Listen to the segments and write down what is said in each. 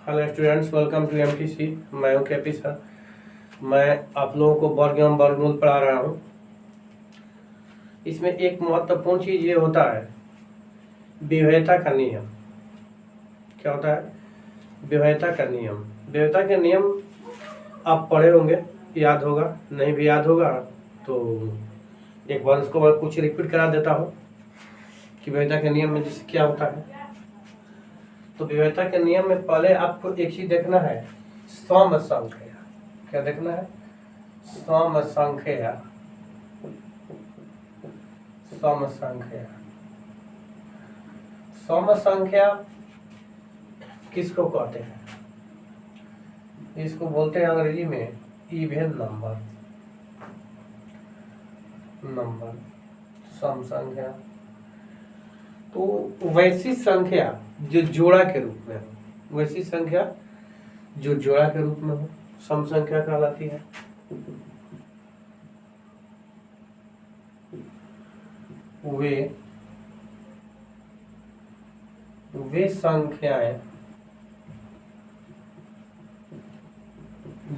Hello students, welcome to MTC. मैं हूं KP sir. मैं आप लोगों को वर्ग एवं वर्गमूल पढ़ा रहा हूं। इसमें एक महत्वपूर्ण चीज़ ये होता है विभेयता का नियम। क्या होता है? विभेयता का नियम। विभेयता के नियम आप पढ़े होंगे, याद होगा। नहीं भी याद होगा तो एक बार उसको मैं कुछ रिपीट करा देता हूँ कि विभेयता के नियम में जैसे क्या होता है। तो विभेयता के नियम में पहले आपको एक चीज देखना है, सम संख्या। क्या देखना है? सम संख्या। सम संख्या। सम संख्या किसको कहते हैं? इसको बोलते हैं अंग्रेजी में इवन नंबर। नंबर सम संख्या। तो वैसी संख्या जो जोड़ा के रूप में हो, वैसी संख्या जो जोड़ा के रूप में हो सम संख्या कहलाती है। वे संख्याएं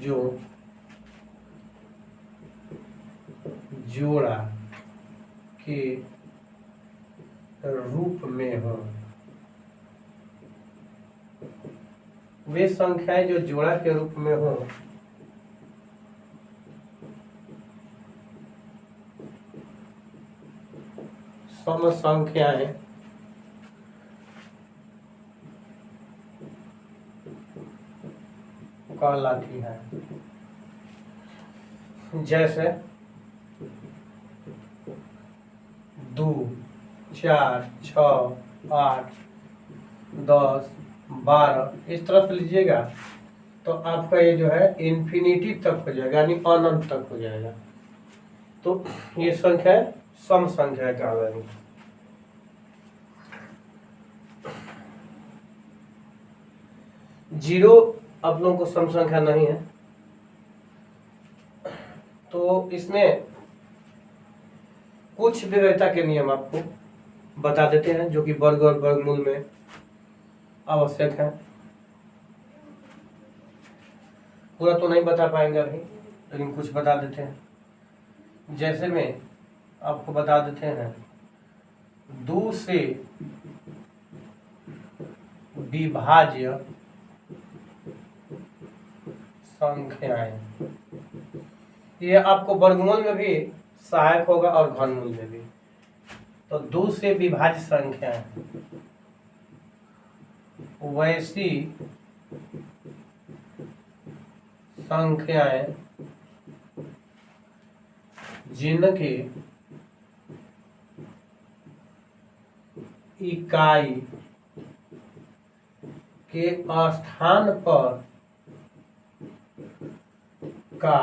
जो जोड़ा के रूप में हो, वे संख्याएं जो जोड़ा के रूप में हो सम संख्याएं कहलाती है। जैसे 2, 4, 6, 8, 10, 12 इस तरफ लीजिएगा तो आपका ये जो है इन्फिनिटी तक हो जाएगा, यानी अनंत तक हो जाएगा। तो ये संख्या सम संख्या कहलाएगी। जीरो आप लोगों को सम संख्या नहीं है, तो इसमें कुछ विभेयता के नियम आपको बता देते हैं जो कि वर्ग और वर्गमूल में आवश्यक है। पूरा तो नहीं बता पाएंगे अभी, लेकिन कुछ बता देते हैं। जैसे में आपको बता देते हैं 2 से विभाज्य संख्याएं। ये आपको वर्गमूल में भी सहायक होगा और घनमूल में भी। तो 2 से विभाज्य संख्याएं वैसी संख्याएं जिनके इकाई के स्थान पर का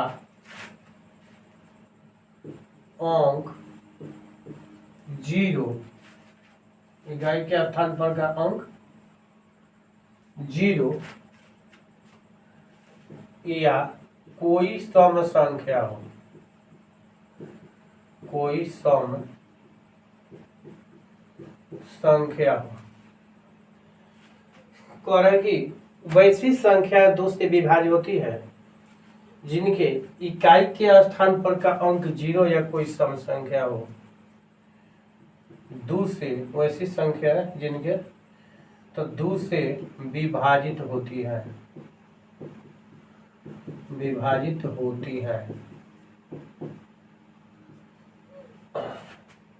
अंक 0, इकाई के स्थान पर का अंक 0 या कोई सम संख्या हो, कोई सम संख्या हो। कह रहे कि वैसी संख्या 2 से विभाज्य होती है जिनके इकाई के स्थान पर का अंक 0 या कोई सम संख्या हो। 2 से वैसी संख्या जिनके तो 2 से विभाजित होती है, विभाजित होती है।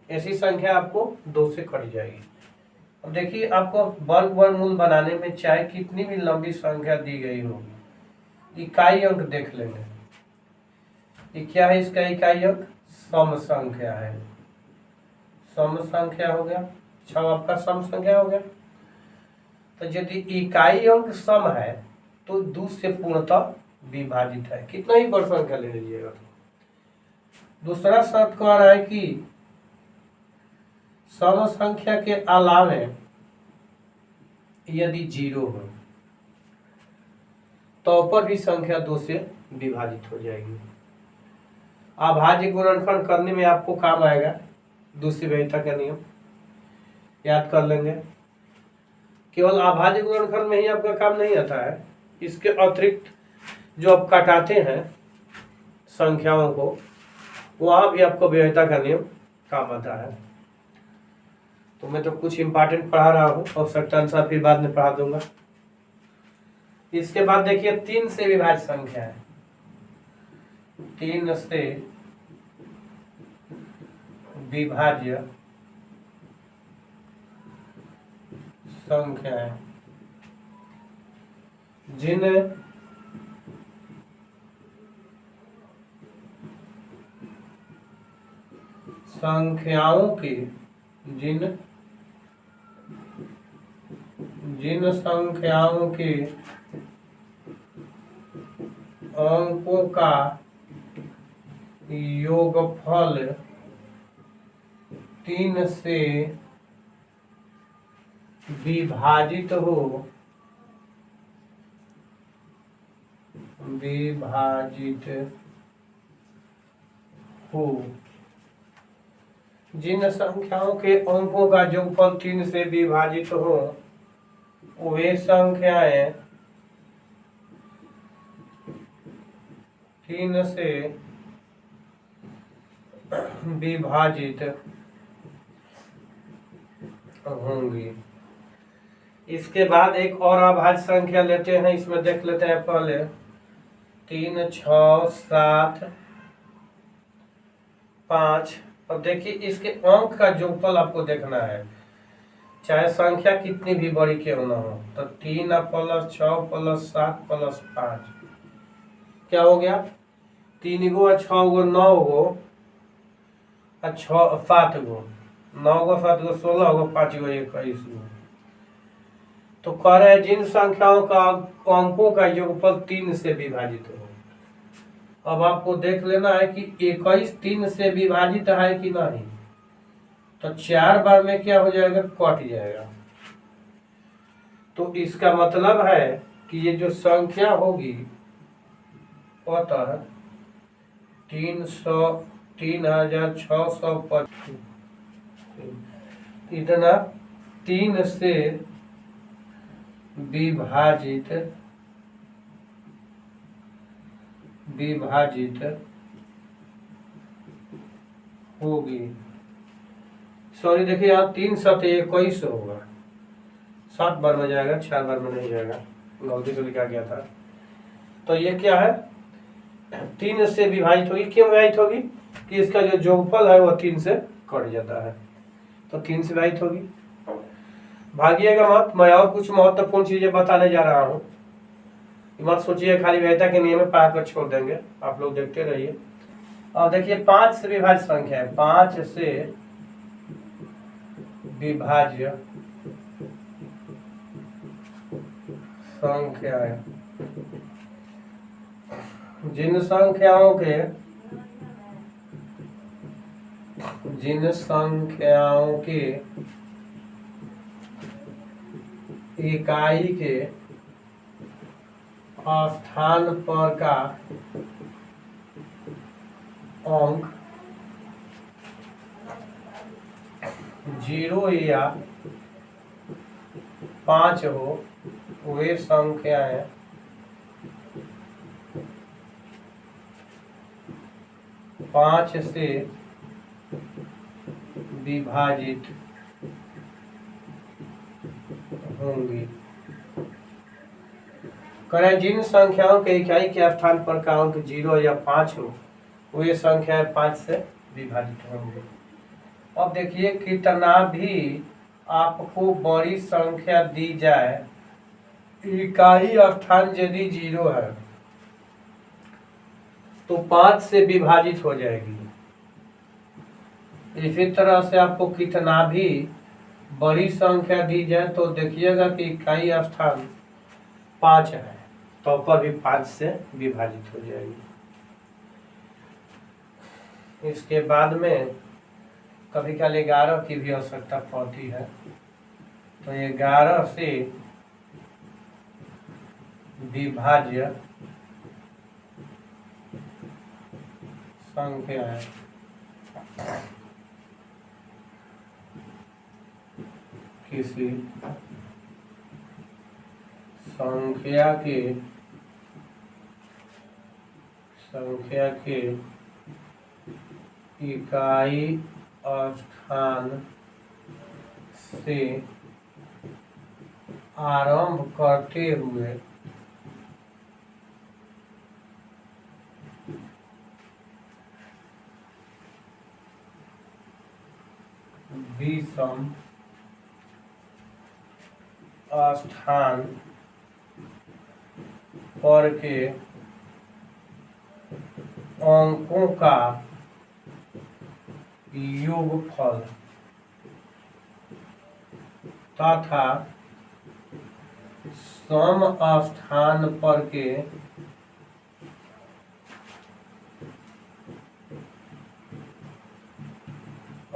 ऐसी संख्या आपको 2 से कट जाएगी। अब देखिए, आपको वर्ग वर्गमूल बनाने में चाहे कितनी भी लंबी संख्या दी गई हो, इकाई अंक देख लेंगे। ये क्या है? इसका इकाई अंक सम संख्या है। सम संख्या हो गया, 6 आपका सम संख्या हो गया। तो यदि इकाई अंक सम है तो 2 से पूर्णतः विभाजित है, कितना ही बड़ संख्या ले लीजिएगा। दूसरा शर्त कह रहा है कि सम संख्या के अलावे यदि 0 हो तो पर भी संख्या 2 से विभाजित हो जाएगी। अभाज्य गुणनखंड करने में आपको काम आएगा दूसरी विभेयता का नियम, याद कर लेंगे। केवल अभाज्य गुणनखंड में ही आपका काम नहीं आता है, इसके अतिरिक्त जो आप काटाते हैं संख्याओं को, वहां भी आपको व्यवहारिकता का नियम काम आता है। तो मैं तो कुछ इंपॉर्टेंट पढ़ा रहा हूँ, आवश्यकता अनुसार फिर बाद में पढ़ा दूंगा। इसके बाद देखिए 3 से विभाज्य संख्या है। 3 से विभाज्य संख्या है जिन संख्याओं के जिन संख्याओं के अंकों का योगफल 3 से विभाजित हो, जिन संख्याओं के अंकों का योगफल 3 से विभाजित हो, वे संख्याएं 3 से विभाजित होंगी। इसके बाद एक और अभाज्य संख्या लेते हैं, इसमें देख लेते हैं पहले 3, 6, 7, 5। अब देखिए इसके अंक का जोगफल आपको देखना है, चाहे संख्या कितनी भी बड़ी क्यों ना हो। तो 3 + 6 + 7 + 5 क्या हो गया? 3 गो 6 गो 9 गो 7 गो 9 गो 7 गो 16 गो 5 गो 21 गो। तो कह रहे हैं जिन संख्याओं का अंकों का योगफल 3 से विभाजित हो। अब आपको देख लेना है कि 21 3 से विभाजित है कि नहीं। तो 4 बार में क्या हो जाएगा? कट जाएगा। तो इसका मतलब है कि ये जो संख्या होगी अतः 3625 इतना 3 से विभाजित होगी। सॉरी देखिए यहाँ 3 7 21 होगा, 7 बार में जाएगा, 4 बार में नहीं जाएगा, गलती से लिखा गया था। तो ये क्या है? 3 से विभाजित होगी। क्यों विभाजित होगी? कि इसका जो योगफल है वो 3 से कट जाता है, तो 3 से विभाजित होगी। भागिएगा मत, मैं और कुछ महत्वपूर्ण चीजें बताने जा रहा हूँ, मत सोचिए खाली वैधता के नियम में पढ़ाकर छोड़ देंगे, आप लोग देखते रहिए। और देखिए 5 से विभाज्य संख्या है। 5 से विभाज्य संख्या है जिन संख्याओं के इकाई के स्थान पर का अंक 0 या 5 हो, वे संख्याएं 5 से विभाजित होंगी। करें जिन संख्याओं के इकाई के स्थान पर का अंक 0 या 5 हो, वे संख्याएं 5 से विभाजित होंगी। अब देखिए कितना भी आपको बड़ी संख्या दी जाए, इकाई स्थान यदि 0 है तो 5 से विभाजित हो जाएगी। इसी तरह से आपको कितना भी बड़ी संख्या दी जाए तो देखिएगा कि इकाई स्थान 5 है तो पर भी 5 से विभाजित हो जाएगी। इसके बाद में कभी कभी 11 की भी आवश्यकता पड़ती है, तो 11 से विभाज्य संख्या है किसी संख्या के इकाई स्थान से आरंभ करते हुए विषम स्थान पर के अंकों का योगफल तथा सम स्थान पर के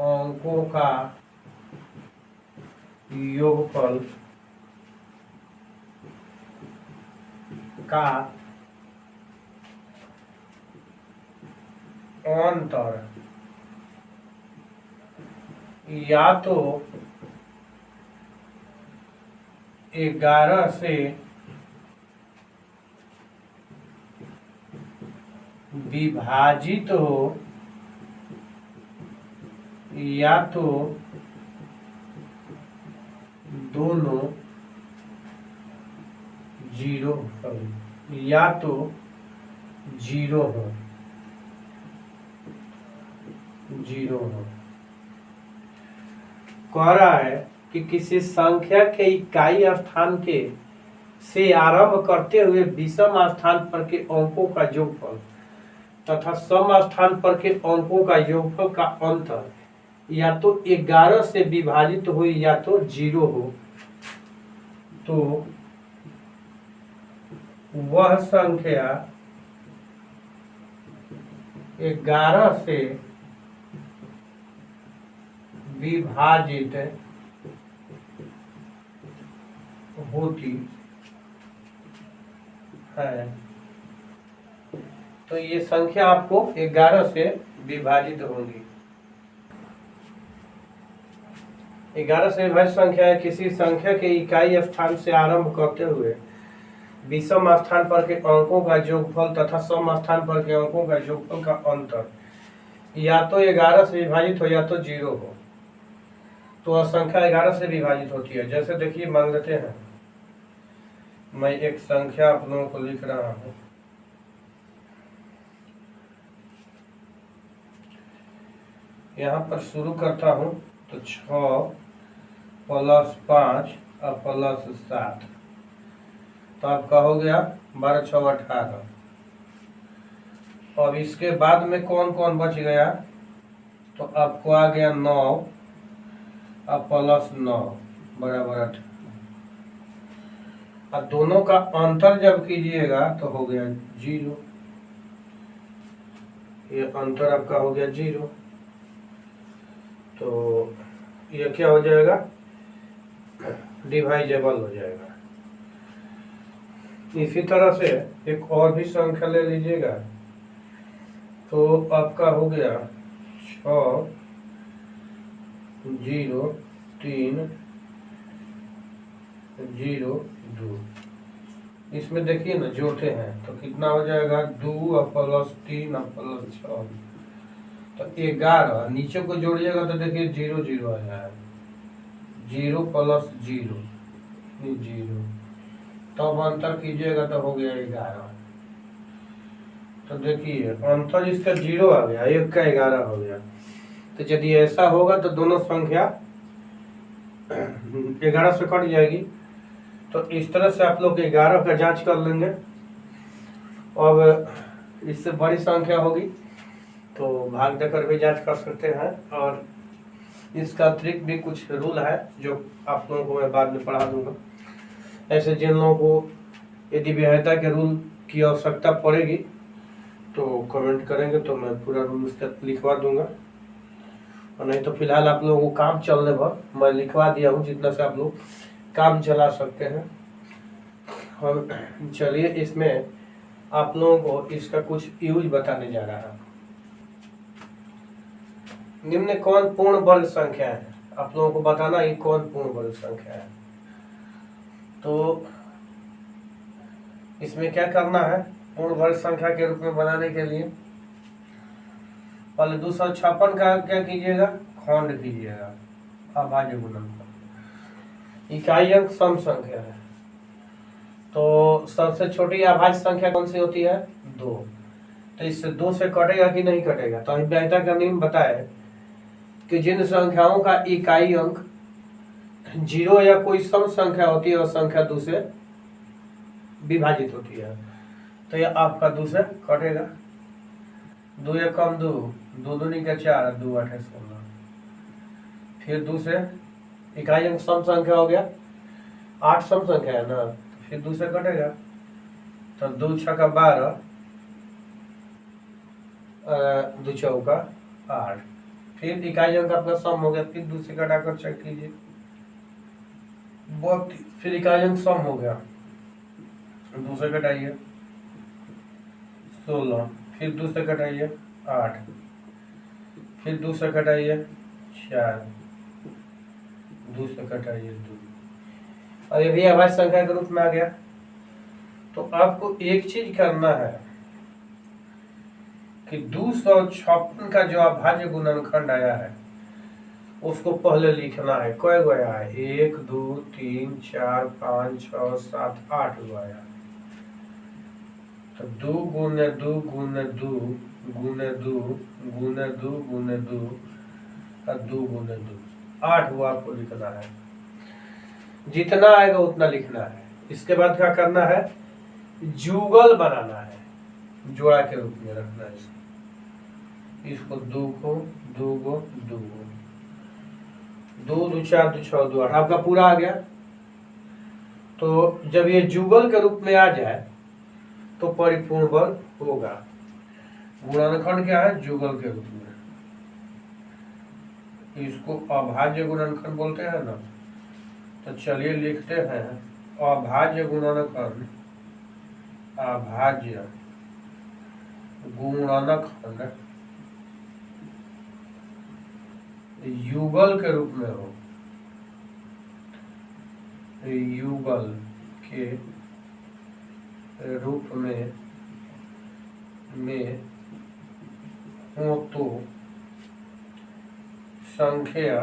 अंकों का योगफल का अंतर या तो 11 से विभाजित हो या तो दोनों जीरो या तो जीरो हो कह रहा है कि किसी संख्या के इकाई स्थान के से आरंभ करते हुए विषम स्थान पर के अंकों का योगफल तथा सम स्थान पर के अंकों का योगफल का अंतर या तो 11 से विभाजित हो या तो जीरो हो, तो वह संख्या 11 से विभाजित होती है। तो ये संख्या आपको 11 से विभाजित होगी। 11 से विभाजित संख्या है किसी संख्या के इकाई स्थान से आरंभ करते हुए विषम स्थान पर के अंकों का योगफल तथा सम स्थान पर के अंकों का योगफल का अंतर या तो 11 से विभाजित हो या तो जीरो हो, तो वह संख्या 11 से विभाजित होती है। जैसे देखिए मान लेते हैं, मैं एक संख्या आप लोगों को लिख रहा हूं। यहाँ पर शुरू करता हूं तो 6 + 5 और +7, तो आपका हो गया 12 6 18। अब इसके बाद में कौन कौन बच गया, तो आपको आ गया 9 और +9 बराबर 18। अब दोनों का अंतर जब कीजिएगा तो हो गया 0, ये अंतर आपका हो गया 0, तो ये क्या हो जाएगा, डिवाइजेबल हो जाएगा। इसी तरह से एक और भी संख्या ले लीजिएगा, तो आपका हो गया 6 0 3 0 2। इसमें देखिए ना जोड़ते हैं तो कितना हो जाएगा, 2 और +3 और +6, तो 11। नीचे को जोड़िएगा तो देखिए 0 0 आ जाएगा, 0 + 0 0, तब अंतर कीजिएगा तो हो गया 11। तो देखिए अंतर इसका 0 आ गया, 1 का 11 हो गया। तो यदि ऐसा होगा तो दोनों संख्या 11 से कट जाएगी। तो इस तरह से आप लोग 11 का जांच कर लेंगे। अब इससे बड़ी संख्या होगी तो भाग देकर भी जांच कर सकते हैं, और इसका अतिरिक्त भी कुछ रूल है जो आप लोगों को मैं बाद में पढ़ा दूंगा। ऐसे जिन लोगों को यदि विधायता के रूल की आवश्यकता पड़ेगी तो कमेंट करेंगे तो मैं पूरा रूल उसका लिखवा दूंगा, और नहीं तो फिलहाल आप लोगों को काम चलने भर मैं लिखवा दिया हूँ, जितना से आप लोग काम चला सकते हैं। और चलिए इसमें आप लोगों को इसका कुछ यूज बताने जा रहा है। निम्न कौन पूर्ण वर्ग संख्या है, आप लोगों को बताना ये कौन पूर्ण वर्ग संख्या है। तो इसमें क्या करना है, पूर्ण वर्ग संख्या के रूप में बनाने के लिए पहले 256 का क्या कीजिएगा, खंड कीजिएगा, अभाज्य गुणनखंड। इकाई अंक सम संख्या है, तो सबसे छोटी अभाज्य संख्या कौन सी होती है, 2। तो इससे 2 से कटेगा कि नहीं कटेगा। तो अभिव्यक्ता का नियम बताए कि जिन संख्याओं का इकाई अंक 0 या कोई सम संख्या होती है और संख्या 2 से विभाजित होती है, तो यह आपका 2 से कटेगा। 2 एक कम 2, 2 दूनी का 4, 2 8 16। फिर 2 से इकाई अंक सम संख्या हो गया, 8 सम संख्या है ना, फिर 2 से कटेगा, तो 2 छक्का 12, 2 चौका 8। फिर इकाई अंक आपका सम हो गया, फिर 2 से घटाकर चेक कीजिए, फिर इकाई अंक सम हो गया, 2 से घटाइए 16, फिर 2 से घटाइए 8, फिर 2 से घटाइए 4, 2 से घटाइए 2, और ये भी अभाज्य संख्या के रूप में आ गया। तो आपको एक चीज करना है कि 256 का जो अभाज्य गुणनखंड आया है उसको पहले लिखना है। कई गो आया है, 1 2 3 4 5 6 7 8 गो आया। तो 2 गुने 2 गुने 2 गुने 2 गुने 2 गुने 2 और 2 गुने 2, 8 गो आपको लिखना है। जितना आएगा उतना लिखना है। इसके बाद क्या करना है, जुगल बनाना है, जोड़ा के रूप में रखना है इसको 2 को 2 को 2 को 2 2 4 2 6 2 8 आपका पूरा आ गया। तो जब ये जुगल के रूप में आ जाए तो परिपूर्ण वर्ग होगा। गुणनखंड क्या है, जुगल के रूप में, इसको अभाज्य गुणनखंड बोलते हैं ना। तो चलिए लिखते हैं अभाज्य गुणनखंड, अभाज्य गुणनखंड युगल के रूप में हो, युगल के रूप में हो तो संख्या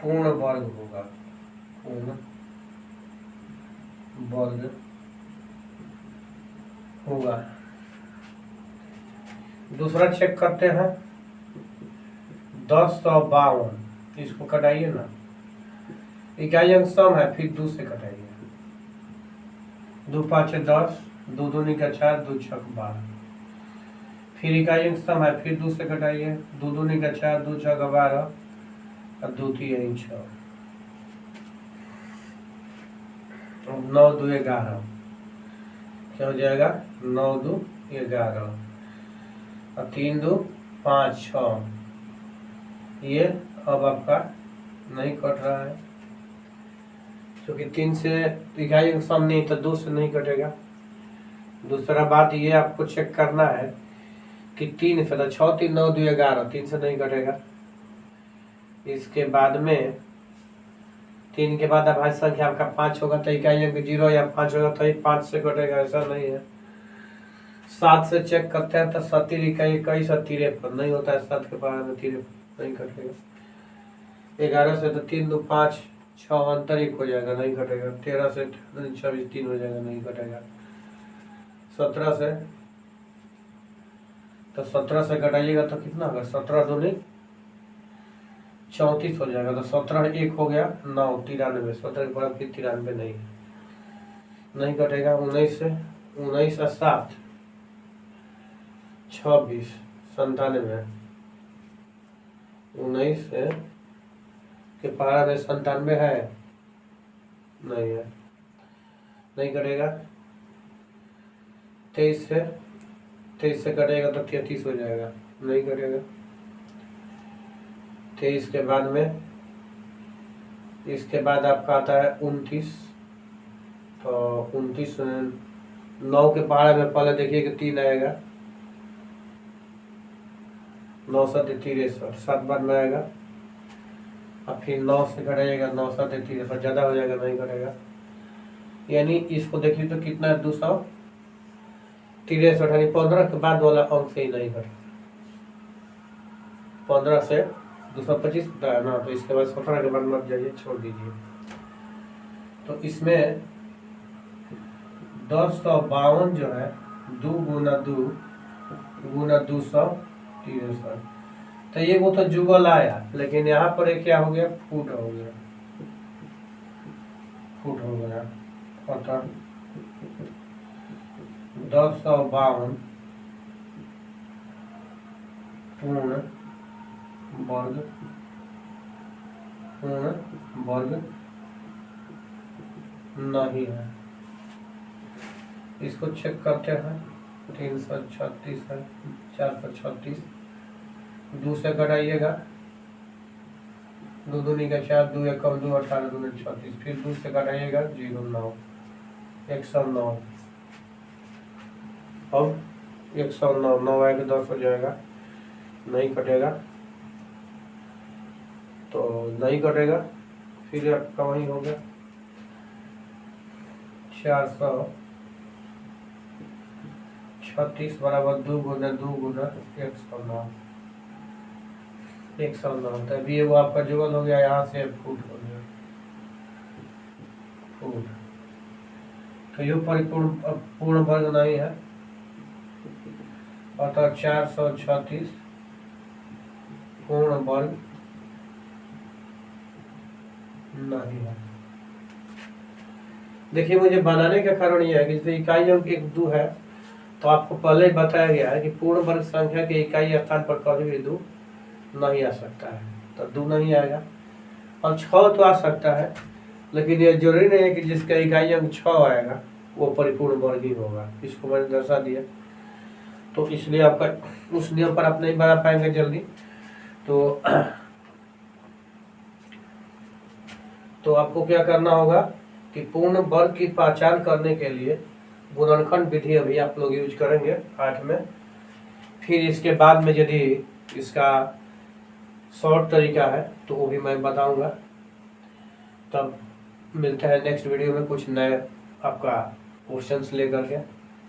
पूर्ण वर्ग होगा, पूर्ण वर्ग होगा। दूसरा चेक करते हैं 1052, इसको कटाइए ना, इकाई अंक सम है, फिर 2 से कटाइए, 2 5 10, 2 दूनी का 4, 2 छक 12, फिर इकाई अंक सम है, फिर 2 से कटाइए, 2 दूनी का 4, 2 छक 12 और 2 3 6, 9 2 11, क्या हो जाएगा, 9 2 11 और 3 2 5 6। ये अब आपका नहीं कट रहा है क्योंकि 3 से इकाई अंक सम नहीं, तो 2 से नहीं कटेगा। दूसरा बात ये आपको चेक करना है कि 3 से, 6 3 9 2 11, 3 से नहीं कटेगा। इसके बाद में 3 के बाद अभाज्य संख्या आपका 5 होगा, तो इकाई अंक 0 या 5 होगा तो 5 से कटेगा, ऐसा नहीं है। 7 से चेक करते हैं तो 70 इकाई 21 और 53 नहीं होता है, 7 के बाद में 53 नहीं कटेगा। 11 से तो 3 2 5 6 अंतर 1 हो जाएगा, नहीं कटेगा। 13 से 26 3 हो जाएगा, नहीं कटेगा। 17 से, तो 17 से घटाइएगा तो कितना होगा, 17 दूनी 34 हो जाएगा, तो 17 1 हो गया 9 93, 17 के बाद फिर 93 नहीं कटेगा। 19 से, 19 और 7 26 97, 19 से के पारा में 97 है, नहीं है, नहीं कटेगा। 23 से कटेगा तो 33 हो जाएगा, नहीं कटेगा। 23 के बाद में, इसके बाद आपका आता है 29, तो 29 9 के पहाड़ा में पहले देखिए कि 3 आएगा, 9 7 63, 7 बाद में आएगा, और फिर 9 से घटाइएगा, 9 7 63, ज़्यादा हो जाएगा, नहीं घटेगा। यानी इसको देखिए तो कितना है 263, यानी 15 के बाद वाला अंक से ही नहीं घटा। 15 से 225 है ना, तो इसके बाद 17 के बाद मत जाइए, छोड़ दीजिए। तो इसमें 1052 जो है 2 गुना 2 गुना 263, तो ये वो तो जुगल आया, लेकिन यहाँ पर एक क्या हो गया, फुट हो गया, फुट हो गया। अतः 1052 पूर्ण वर्ग नहीं है। इसको चेक करते हैं। 336 है, 436, 2 से घटाइएगा, 2 दूनी का 4, 2 एकम 2, 18 दूनी 36, फिर 2 से घटाइएगा 0, 9, 109। अब 109, 9 आएगा 10 हो जाएगा, नहीं कटेगा, तो नहीं कटेगा। फिर आपका वही हो गया 436 बराबर 2 गुना 2 गुना 109, 109। तभी वो आपका जुगल हो गया, यहाँ से फुट हो गया, फुट। तो ये परिपूर्ण पूर्ण वर्ग नहीं है, अतः 436 पूर्ण वर्ग नहीं है। देखिए, मुझे बनाने का कारण यह है कि जैसे इकाई अंक 1, 2 है, तो आपको पहले ही बताया गया है कि पूर्ण वर्ग संख्या के इकाई स्थान पर कभी भी 2 नहीं आ सकता है, तो 2 नहीं आएगा। और 6 तो आ सकता है, लेकिन यह जरूरी नहीं है कि जिसका इकाई अंक 6 आएगा वो परिपूर्ण वर्ग ही होगा। इसको मैंने दर्शा दिया, तो इसलिए आपका उस नियम पर आप नहीं बना पाएंगे जल्दी। तो आपको क्या करना होगा कि पूर्ण वर्ग की पहचान करने के लिए गुणनखंड विधि अभी आप लोग यूज करेंगे 8 में। फिर इसके बाद में यदि इसका शॉर्ट तरीका है तो वो भी मैं बताऊंगा। तब मिलते हैं नेक्स्ट वीडियो में कुछ नए आपका क्वेश्चंस लेकर के।